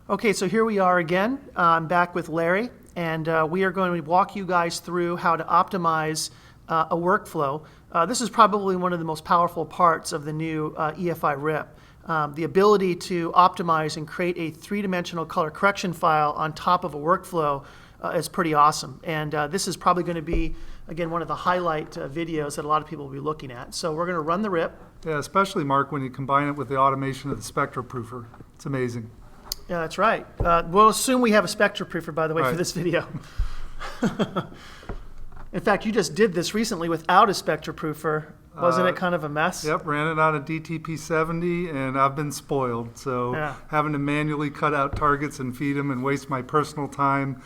Okay, so here we are again. I'm back with Larry, and we are going to walk you guys through how to optimize a workflow. This is probably one of the most powerful parts of the new EFI RIP. The ability to optimize and create a three-dimensional color correction file on top of a workflow is pretty awesome. And this is probably going to be, again, one of the highlight videos that a lot of people will be looking at. So we're going to run the RIP. Yeah, especially, Mark, when you combine it with the automation of the SpectraProofer. It's amazing. Yeah, that's right. We'll assume we have a SpectraProofer, by the way, right. for this video. In fact, you just did this recently without a SpectraProofer. Wasn't it kind of a mess? Yep, ran it on a DTP70, and I've been spoiled. So having to manually cut out targets and feed them and waste my personal time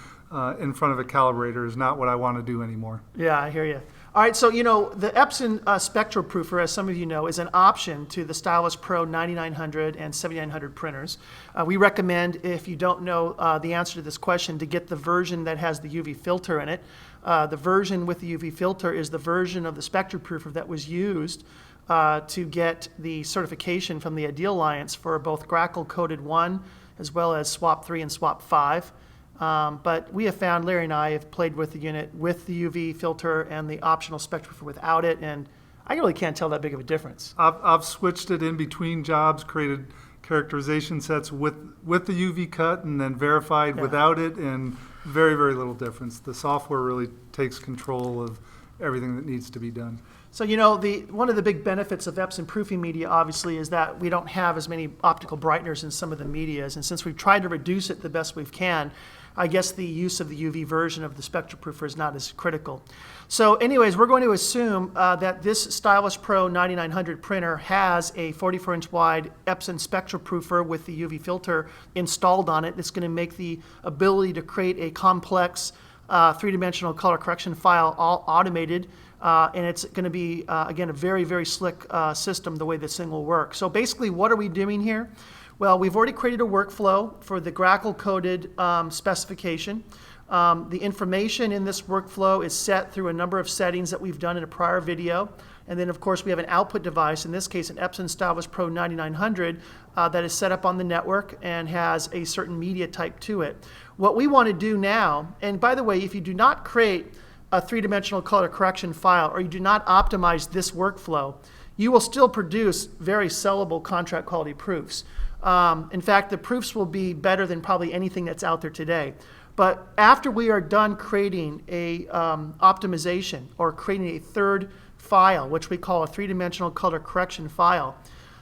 in front of a calibrator is not what I want to do anymore. Yeah, I hear you. All right, so the Epson SpectraProofer, as some of you know, is an option to the Stylus Pro 9900 and 7900 printers. We recommend, if you don't know the answer to this question, to get the version that has the UV filter in it. The version with the UV filter is the version of the SpectraProofer that was used to get the certification from the Ideal Alliance for both Grackle Coated 1 as well as Swap 3 and Swap 5. But we have found, Larry and I have played with the unit with the UV filter and the optional SpectraProofer without it, and I really can't tell that big of a difference. I've switched it in between jobs, created characterization sets with the UV cut and then verified without it, and very, very little difference. The software really takes control of everything that needs to be done. So one of the big benefits of Epson proofing media obviously is that we don't have as many optical brighteners in some of the medias, and since we've tried to reduce it the best we can, I guess the use of the UV version of the SpectraProofer is not as critical. So anyways, we're going to assume that this Stylus Pro 9900 printer has a 44-inch wide Epson SpectraProofer with the UV filter installed on it. It's going to make the ability to create a complex three-dimensional color correction file all automated. And it's going to be, again, a very, very slick system the way this thing will work. So basically, what are we doing here? Well, we've already created a workflow for the Grackle coded specification. The information in this workflow is set through a number of settings that we've done in a prior video. And then, of course, we have an output device, in this case, an Epson Stylus Pro 9900 that is set up on the network and has a certain media type to it. What we want to do now, and by the way, if you do not create a three-dimensional color correction file or you do not optimize this workflow, you will still produce very sellable contract quality proofs. In fact, the proofs will be better than probably anything that's out there today. But after we are done creating a optimization or creating a third file, which we call a three-dimensional color correction file,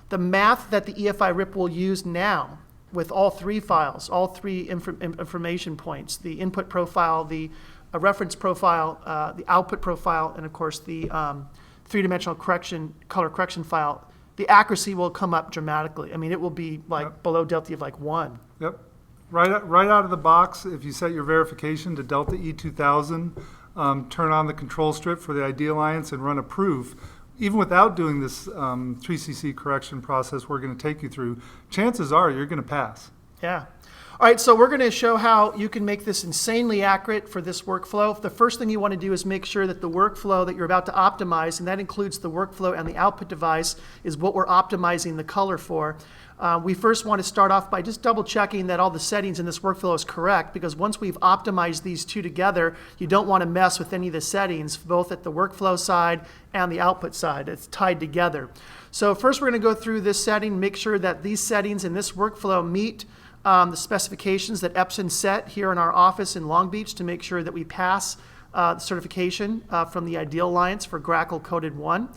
the math that the EFI RIP will use now with all three files, all three information points, the input profile, the reference profile, the output profile, and of course the three-dimensional color correction file, the accuracy will come up dramatically. I mean, it will be like below delta of like 1. Yep. Right out of the box, if you set your verification to delta E2000, turn on the control strip for the Ideal Alliance and run a proof, even without doing this 3cc correction process we're going to take you through, chances are you're going to pass. Yeah. All right, so we're going to show how you can make this insanely accurate for this workflow. The first thing you want to do is make sure that the workflow that you're about to optimize, and that includes the workflow and the output device, is what we're optimizing the color for. We first want to start off by just double checking that all the settings in this workflow is correct, because once we've optimized these two together, you don't want to mess with any of the settings, both at the workflow side and the output side. It's tied together. So first we're going to go through this setting, make sure that these settings in this workflow meet the specifications that Epson set here in our office in Long Beach to make sure that we pass the certification from the Ideal Alliance for Grackle Coated 1.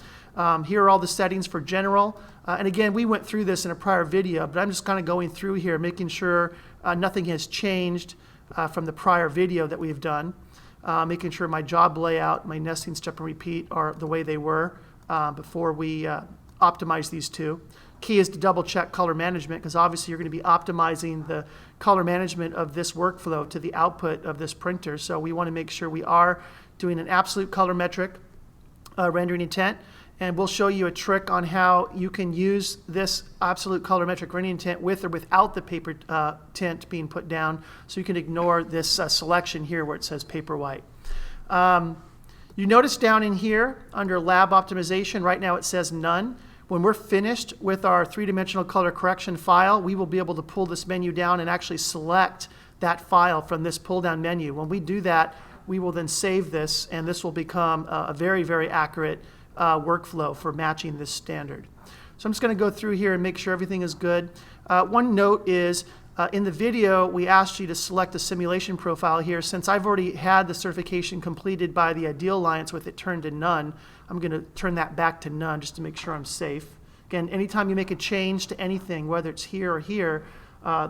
Here are all the settings for general. And again, we went through this in a prior video, but I'm just kind of going through here, making sure nothing has changed from the prior video that we've done. Making sure my job layout, my nesting step and repeat are the way they were before we optimize these two. Key is to double check color management, because obviously you're going to be optimizing the color management of this workflow to the output of this printer. So we want to make sure we are doing an absolute color metric rendering intent. And we'll show you a trick on how you can use this absolute color metric rendering intent with or without the paper tint being put down, so you can ignore this selection here where it says Paperwhite. You notice down in here under lab optimization, right now it says none. When we're finished with our three-dimensional color correction file, we will be able to pull this menu down and actually select that file from this pull-down menu. When we do that, we will then save this, and this will become a very, very accurate workflow for matching this standard. So I'm just going to go through here and make sure everything is good. One note is, in the video, we asked you to select a simulation profile here. Since I've already had the certification completed by the Ideal Alliance with it turned to none, I'm going to turn that back to none just to make sure I'm safe. Again, anytime you make a change to anything, whether it's here or here,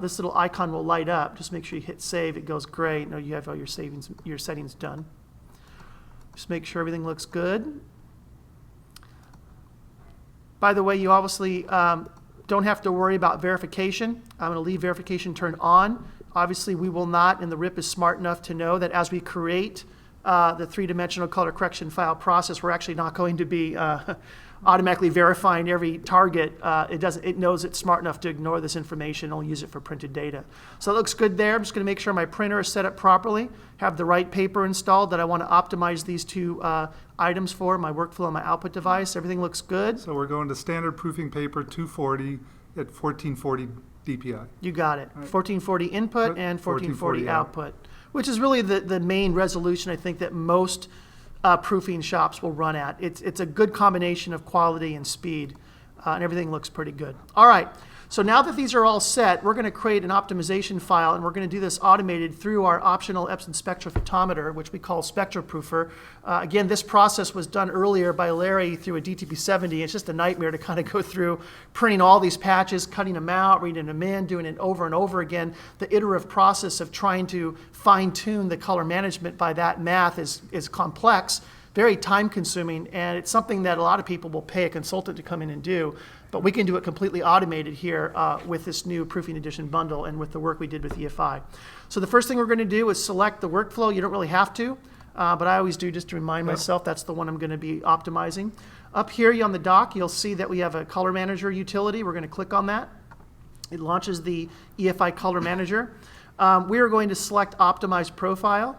this little icon will light up. Just make sure you hit save. It goes gray. Now you have all your settings done. Just make sure everything looks good. By the way, you obviously don't have to worry about verification. I'm going to leave verification turned on. Obviously, we will not, and the RIP is smart enough to know that as we create the three-dimensional color correction file process, we're actually not going to be automatically verifying every target. It knows it's smart enough to ignore this information and only use it for printed data. So it looks good there. I'm just going to make sure my printer is set up properly, have the right paper installed that I want to optimize these two items for, my workflow and my output device. Everything looks good. So we're going to standard proofing paper 240 at 1440 DPI. You got it. Right. 1440 input and 1440 output, which is really the main resolution I think that most proofing shops will run at. It's a good combination of quality and speed, and everything looks pretty good. All right, so now that these are all set, we're going to create an optimization file, and we're going to do this automated through our optional Epson spectrophotometer, which we call SpectroProofer. Again, this process was done earlier by Larry through a DTP70. It's just a nightmare to kind of go through printing all these patches, cutting them out, reading them in, doing it over and over again. The iterative process of trying to fine-tune the color management by that math is complex, very time-consuming, and it's something that a lot of people will pay a consultant to come in and do. But we can do it completely automated here with this new Proofing Edition bundle and with the work we did with EFI. So the first thing we're going to do is select the workflow. You don't really have to, but I always do just to remind myself that's the one I'm going to be optimizing. Up here on the dock, you'll see that we have a Color Manager utility. We're going to click on that. It launches the EFI Color Manager. We are going to select Optimize Profile.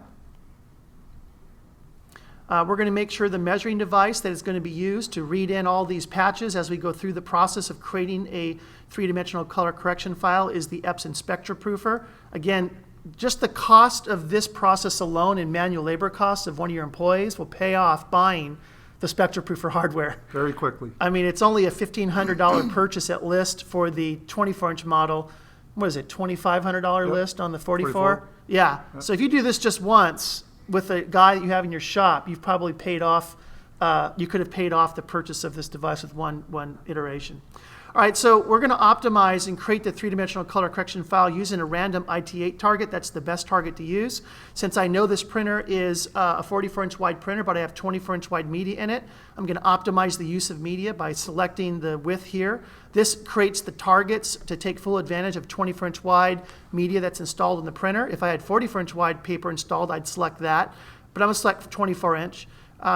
We're going to make sure the measuring device that is going to be used to read in all these patches as we go through the process of creating a three-dimensional color correction file is the Epson SpectroProofer. Again, just the cost of this process alone in manual labor costs of one of your employees will pay off buying the SpectroProofer hardware. Very quickly. I mean, it's only a $1,500 purchase at list for the 24-inch model. What is it, $2,500 list on the 44? Yeah. Yep. So if you do this just once, with a guy that you have in your shop, you've probably paid off, you could have paid off the purchase of this device with one iteration. All right, so we're going to optimize and create the three-dimensional color correction file using a random IT8 target. That's the best target to use. Since I know this printer is a 44-inch wide printer, but I have 24-inch wide media in it, I'm going to optimize the use of media by selecting the width here. This creates the targets to take full advantage of 24-inch wide media that's installed in the printer. If I had 44-inch wide paper installed, I'd select that, but I'm going to select 24-inch.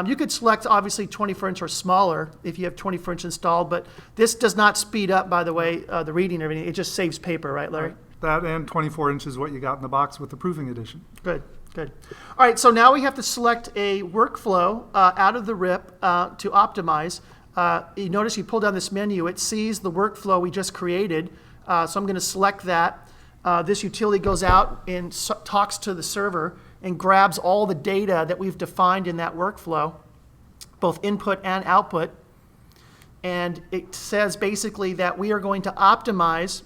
You could select, obviously, 24-inch or smaller if you have 24-inch installed, but this does not speed up, by the way, the reading and everything. It just saves paper, right, Larry? That and 24 inches is what you got in the box with the Proofing Edition. Good, good. All right, so now we have to select a workflow out of the RIP to optimize. You notice you pull down this menu. It sees the workflow we just created, so I'm going to select that. This utility goes out and talks to the server and grabs all the data that we've defined in that workflow, both input and output. And it says basically that we are going to optimize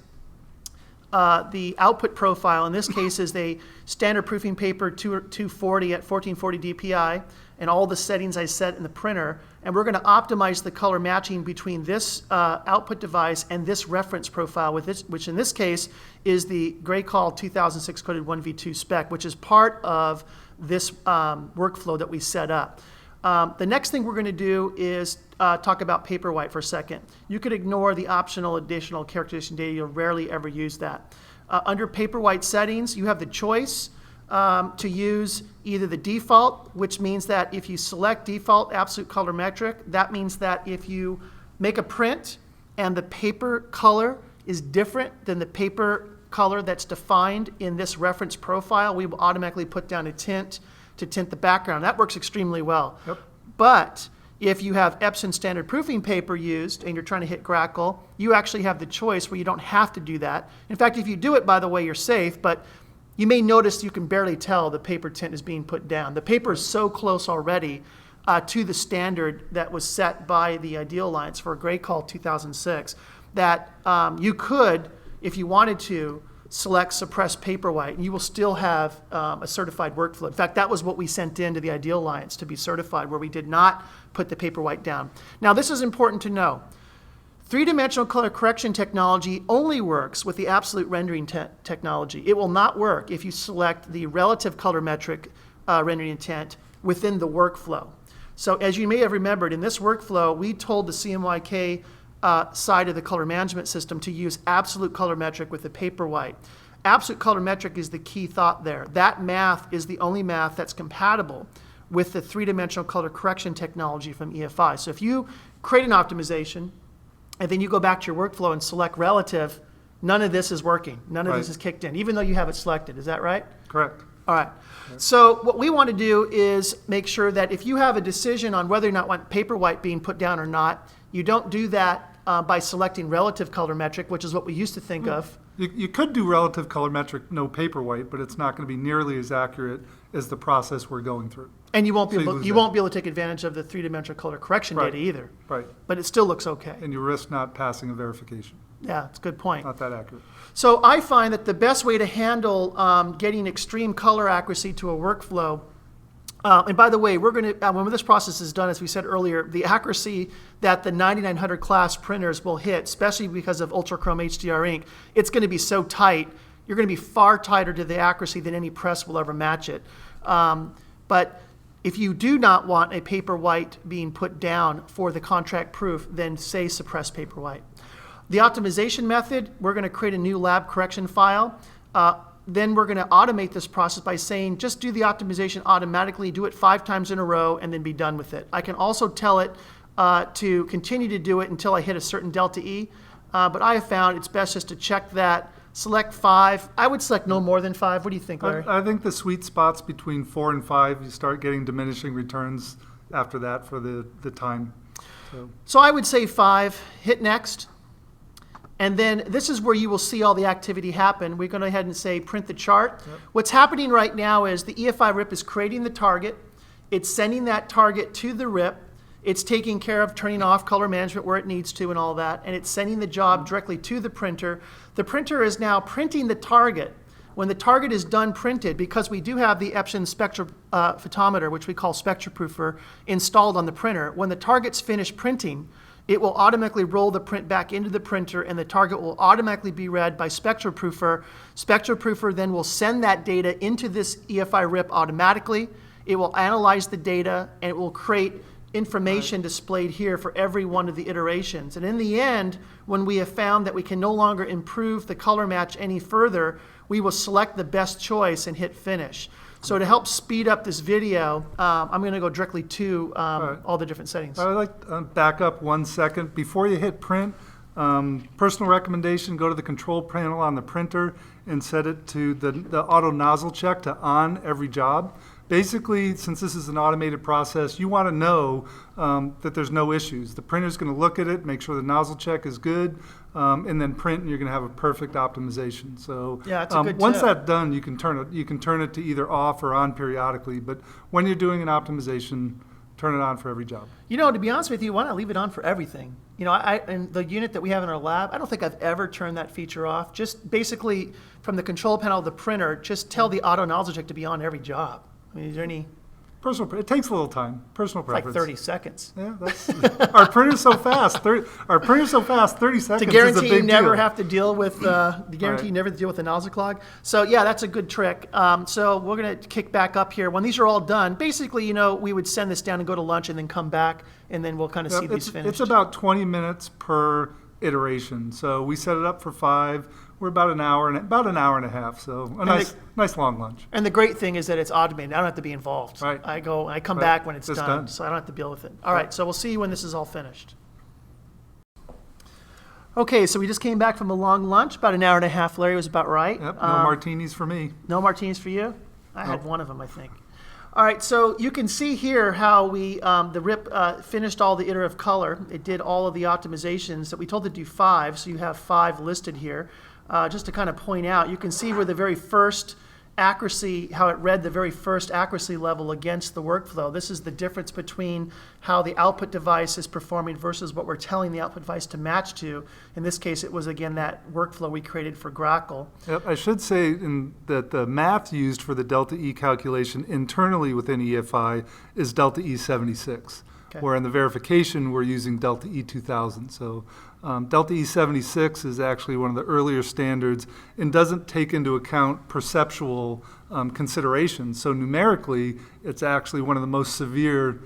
the output profile. In this case is a standard proofing paper 240 at 1440 DPI and all the settings I set in the printer. And we're going to optimize the color matching between this output device and this reference profile, which in this case is the Graycall 2006 coded 1v2 spec, which is part of this workflow that we set up. The next thing we're going to do is talk about Paperwhite for a second. You could ignore the optional additional characterization data. You'll rarely ever use that. Under Paperwhite settings, you have the choice to use either the default, which means that if you select default absolute color metric, that means that if you make a print and the paper color is different than the paper color that's defined in this reference profile, we will automatically put down a tint to tint the background. That works extremely well. Yep. But If you have Epson standard proofing paper used and you're trying to hit grackle, you actually have the choice where you don't have to do that. In fact, if you do it, by the way, you're safe, but you may notice you can barely tell the paper tint is being put down. The paper is so close already to the standard that was set by the Ideal Alliance for a Gray Call 2006 that you could, if you wanted to, select suppress Paperwhite, and you will still have a certified workflow. In fact, that was what we sent in to the Ideal Alliance to be certified, where we did not put the Paperwhite down. Now, this is important to know. Three-dimensional color correction technology only works with the absolute rendering technology. It will not work if you select the relative colorimetric rendering intent within the workflow. So as you may have remembered, in this workflow, we told the CMYK side of the color management system to use absolute colorimetric with the Paperwhite. Absolute colorimetric is the key thought there. That math is the only math that's compatible with the three-dimensional color correction technology from EFI. So if you create an optimization and then you go back to your workflow and select relative, none of this is working. None of this is kicked in, even though you have it selected. Is that right? Correct. All right. So what we want to do is make sure that if you have a decision on whether or not want Paperwhite being put down or not, you don't do that by selecting relative colorimetric, which is what we used to think of. You could do relative colorimetric, no Paperwhite, but it's not going to be nearly as accurate as the process we're going through. And you won't be So able, you won't be able to take advantage of the three-dimensional color correction Right. data either. Right. But it still looks okay. And you risk not passing a verification. Yeah, it's a good point. Not that accurate. So I find that the best way to handle getting extreme color accuracy to a workflow, and by the way, we're going to, when this process is done, as we said earlier, the accuracy that the 9900 class printers will hit, especially because of Ultrachrome HDR ink, it's going to be so tight, you're going to be far tighter to the accuracy than any press will ever match it. But if you do not want a Paperwhite being put down for the contract proof, then say suppress Paperwhite. The optimization method, we're going to create a new lab correction file. Then we're going to automate this process by saying just do the optimization automatically, do it 5 times in a row, and then be done with it. I can also tell it to continue to do it until I hit a certain delta E, but I have found it's best just to check that, select 5. I would select no more than 5. What do you think, Larry? I think the sweet spot's between 4 and 5. You start getting diminishing returns after that for the time. So I would say 5, hit next. And then this is where you will see all the activity happen. We're going to go ahead and say print the chart. Yep. What's happening right now is the EFI RIP is creating the target. It's sending that target to the RIP. It's taking care of turning off color management where it needs to and all that. And it's sending the job directly to the printer. The printer is now printing the target. When the target is done printed, because we do have the Epson spectrophotometer, which we call SpectraProofer, installed on the printer, when the target's finished printing, it will automatically roll the print back into the printer, and the target will automatically be read by SpectraProofer. SpectraProofer then will send that data into this EFI RIP automatically. It will analyze the data, and it will create information displayed here for every one of the iterations. And in the end, when we have found that we can no longer improve the color match any further, we will select the best choice and hit finish. So to help speed up this video, I'm going to go directly to all the different settings. I would like to back up 1 second. Before you hit print, personal recommendation, go to the control panel on the printer and set it to the auto nozzle check to on every job. Basically, since this is an automated process, you want to know that there's no issues. The printer's going to look at it, make sure the nozzle check is good, and then print, and you're going to have a perfect optimization. So yeah, it's a good once tip. that's done, you can turn it to either off or on periodically. But when you're doing an optimization, turn it on for every job. You know, to be honest with you, why not leave it on for everything? You know, in the unit that we have in our lab, I don't think I've ever turned that feature off. Just basically from the control panel of the printer, just tell the auto nozzle check to be on every job. I mean, is there any? It takes a little time. Personal preference. Like 30 seconds. Yeah, that's our printer's so fast. 30 seconds. To guarantee is a big you never deal. have to deal with you never deal with a nozzle clog. So yeah, that's a good trick. So we're going to kick back up here. When these are all done, basically, you know, we would send this down and go to lunch and then come back, and then we'll kind of see these finished. It's about 20 minutes per iteration. So we set it up for 5. We're about an hour and a half. So a nice long lunch. And the great thing is that it's automated. I don't have to be involved. Right. I come back when it's Just done, so I don't have to deal with it. All right, so we'll see you when this is all finished. Okay, so we just came back from a long lunch, about an hour and a half. Larry was about right. Yep, no martinis for me. No martinis for you? I had one of them, I think. All right, so you can see here how the RIP finished all the iterative color. It did all of the optimizations that we told it to do 5, so you have 5 listed here. Just to kind of point out, you can see where the very first accuracy, how it read the very first accuracy level against the workflow. This is the difference between how the output device is performing versus what we're telling the output device to match to. In this case, it was, again, that workflow we created for Grackle. Yep, I should say that the math used for the delta E calculation internally within EFI is delta E76, where in the verification we're using delta E2000. So delta E76 is actually one of the earlier standards and doesn't take into account perceptual considerations. So numerically, it's actually one of the most severe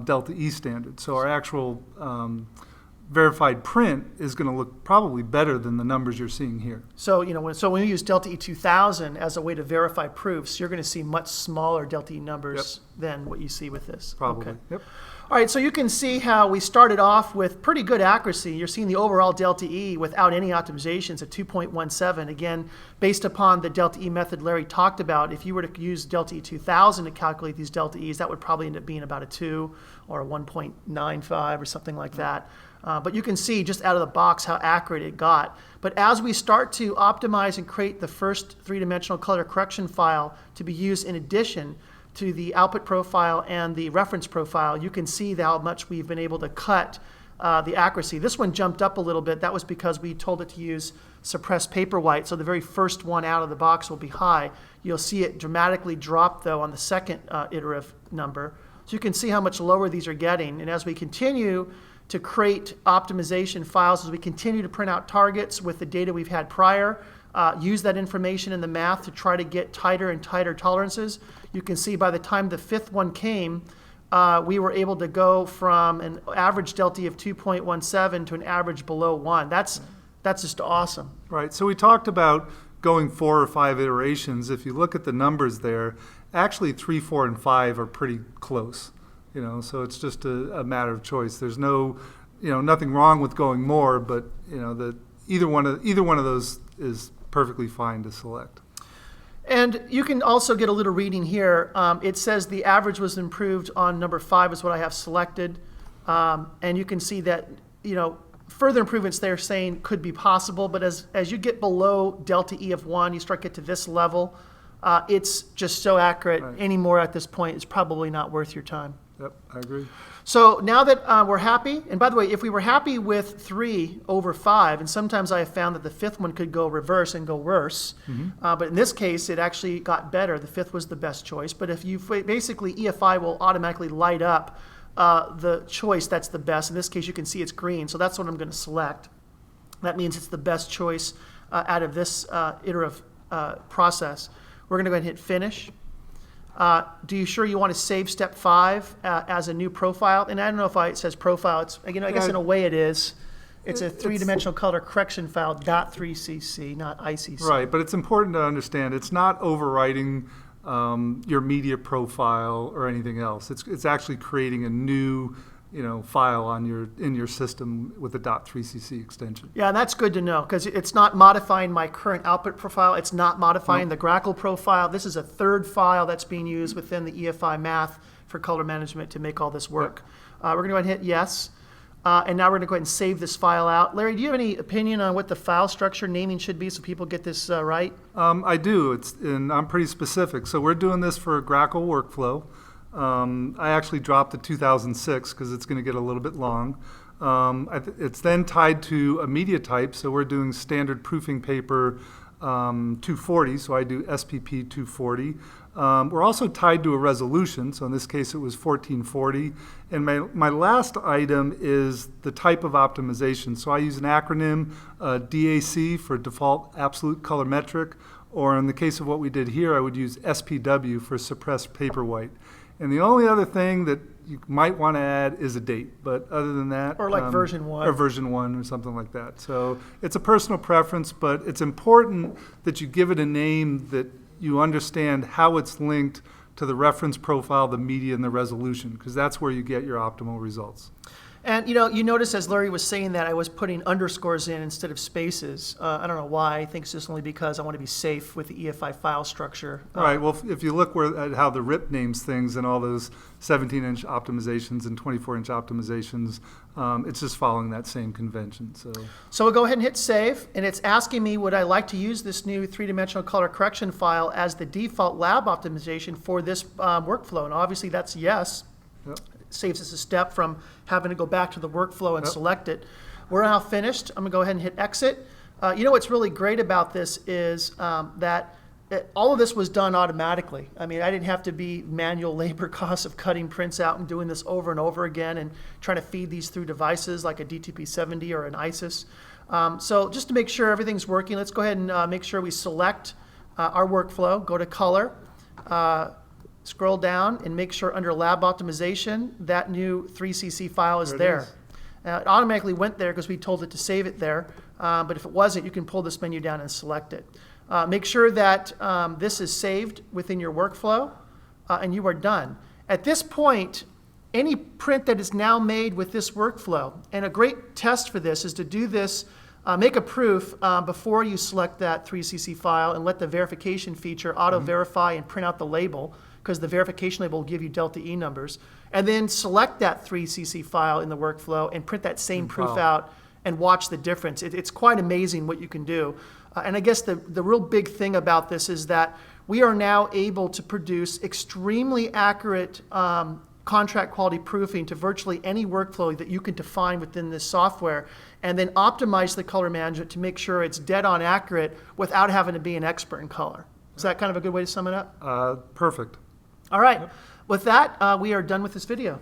delta E standards. So our actual verified print is going to look probably better than the numbers you're seeing here. So, when we use delta E2000 as a way to verify proofs, you're going to see much smaller delta E numbers than what you see with this. Probably. Okay. Yep. All right, so you can see how we started off with pretty good accuracy. You're seeing the overall delta E without any optimizations at 2.17. Again, based upon the delta E method Larry talked about, if you were to use delta E2000 to calculate these delta E's, that would probably end up being about a 2 or a 1.95 or something like that. But you can see just out of the box how accurate it got. But as we start to optimize and create the first three-dimensional color correction file to be used in addition to the output profile and the reference profile, you can see how much we've been able to cut the accuracy. This one jumped up a little bit. That was because we told it to use suppressed Paperwhite, so the very first one out of the box will be high. You'll see it dramatically drop, though, on the second iterative number. So you can see how much lower these are getting. And as we continue to create optimization files, as we continue to print out targets with the data we've had prior, use that information in the math to try to get tighter and tighter tolerances. You can see by the time the 5th one came, we were able to go from an average delta of 2.17 to an average below 1. That's just awesome. Right. So we talked about going 4 or 5 iterations. If you look at the numbers there, actually 3, 4, and 5 are pretty close. So it's just a matter of choice. There's nothing wrong with going more, but either one of those is perfectly fine to select. And you can also get a little reading here. It says the average was improved on number 5 is what I have selected. And you can see that, further improvements they're saying could be possible, but as you get below delta E of 1, you start to get to this level, it's just so accurate. Right. Any more at this point is probably not worth your time. Yep, I agree. So now that we're happy, and by the way, if we were happy with 3 over 5, and sometimes I have found that the 5th one could go reverse and go worse, but in this case, it actually got better. The 5th was the best choice. But if you basically, EFI will automatically light up the choice that's the best. In this case, you can see it's green, so that's what I'm going to select. That means it's the best choice out of this iterative process. We're going to go ahead and hit Finish. Do you sure you want to save step 5 as a new profile? And I don't know if it says profile. It's, I guess in a way it is. It's a three-dimensional color correction file, .3cc, not ICC. Right, but it's important to understand it's not overwriting your media profile or anything else. It's actually creating a new file in your system with the .3cc extension. Yeah, and that's good to know because it's not modifying my current output profile. It's not modifying the Grackle profile. This is a third file that's being used within the EFI math for color management to make all this work. We're going to go ahead and hit Yes. And now we're going to go ahead and save this file out. Larry, do you have any opinion on what the file structure naming should be so people get this right? I do, and I'm pretty specific. So we're doing this for a Grackle workflow. I actually dropped the 2006 because it's going to get a little bit long. It's then tied to a media type, so we're doing standard proofing paper 240, so I do SPP 240. We're also tied to a resolution, so in this case it was 1440. And my last item is the type of optimization. So I use an acronym, DAC for default absolute color metric, or in the case of what we did here, I would use SPW for suppressed Paperwhite. And the only other thing that you might want to add is a date, but other than that... Or like version 1. Or version 1 or something like that. So it's a personal preference, but it's important that you give it a name that you understand how it's linked to the reference profile, the media, and the resolution, because that's where you get your optimal results. And you notice as Larry was saying that I was putting underscores in instead of spaces. I don't know why. I think it's just only because I want to be safe with the EFI file structure. All right, well, if you look at how the RIP names things and all those 17-inch optimizations and 24-inch optimizations, it's just following that same convention. So we'll go ahead and hit save, and it's asking me would I like to use this new three-dimensional color correction file as the default lab optimization for this workflow, and obviously that's yes. Yep. Saves us a step from having to go back to the workflow and select it. We're now finished. I'm going to go ahead and hit exit. What's really great about this is that all of this was done automatically. I mean, I didn't have to be manual labor costs of cutting prints out and doing this over and over again and trying to feed these through devices like a DTP70 or an ISIS. So just to make sure everything's working, let's go ahead and make sure we select our workflow, go to color, scroll down and make sure under lab optimization that new 3cc file is there. It automatically went there because we told it to save it there, but if it wasn't, you can pull this menu down and select it. Make sure that this is saved within your workflow and you are done. At this point, any print that is now made with this workflow, and a great test for this is to do this, make a proof before you select that 3cc file and let the verification feature auto-verify and print out the label, because the verification label will give you delta E numbers, and then select that 3cc file in the workflow and print that same proof out and watch the difference. It's quite amazing what you can do. And I guess the real big thing about this is that we are now able to produce extremely accurate contract quality proofing to virtually any workflow that you can define within this software, and then optimize the color management to make sure it's dead on accurate without having to be an expert in color. Is that kind of a good way to sum it up? Perfect. All right. With that, we are done with this video.